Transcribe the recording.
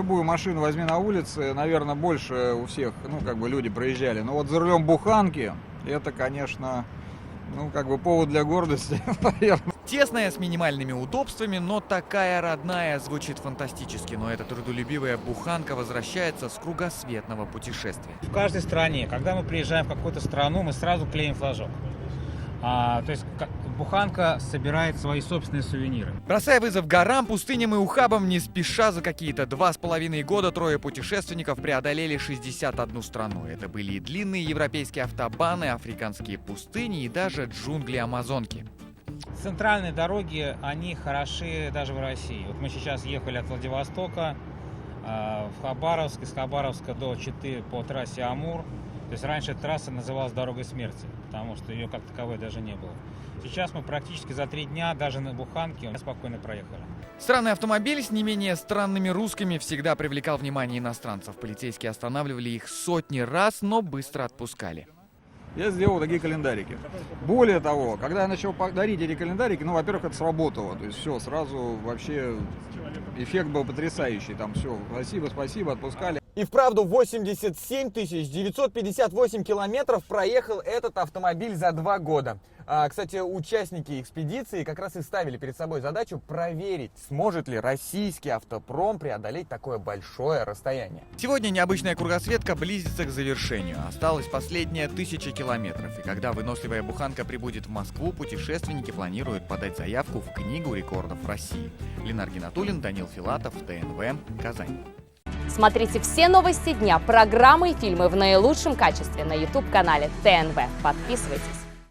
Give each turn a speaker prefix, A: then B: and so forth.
A: Любую машину возьми на улице, наверное, больше у всех, ну, как бы люди проезжали. Но вот за рулем буханки, это, конечно, ну, как бы повод для гордости, наверное.
B: Тесная, с минимальными удобствами, но такая родная, звучит фантастически. Но эта трудолюбивая буханка возвращается с кругосветного путешествия.
C: В каждой стране, когда мы приезжаем в какую-то страну, мы сразу клеим флажок. То есть буханка собирает свои собственные сувениры.
B: Бросая вызов горам, пустыням и ухабам, не спеша за какие-то 2,5 года трое путешественников преодолели 61 страну. Это были и длинные европейские автобаны, африканские пустыни и даже джунгли Амазонки.
C: Центральные дороги, они хороши даже в России. Вот мы сейчас ехали от Владивостока в Хабаровск, из Хабаровска до Читы по трассе Амур. То есть раньше эта трасса называлась «Дорогой смерти», потому что ее как таковой даже не было. Сейчас мы практически за 3 дня, даже на буханке, спокойно проехали.
B: Странный автомобиль с не менее странными русскими всегда привлекал внимание иностранцев. Полицейские останавливали их сотни раз, но быстро отпускали.
A: Я сделал такие календарики. Более того, когда я начал дарить эти календарики, ну, во-первых, это сработало. То есть все, сразу вообще эффект был потрясающий. Там все, спасибо, отпускали.
D: И вправду 87 958 километров проехал этот автомобиль за 2 года. Кстати, участники экспедиции как раз и ставили перед собой задачу проверить, сможет ли российский автопром преодолеть такое большое расстояние.
B: Сегодня необычная кругосветка близится к завершению. Осталось последние 1000 километров. И когда выносливая буханка прибудет в Москву, путешественники планируют подать заявку в Книгу рекордов России. Ленар Гинатуллин, Данил Филатов, ТНВ, Казань.
E: Смотрите все новости дня, программы и фильмы в наилучшем качестве на YouTube-канале ТНВ. Подписывайтесь.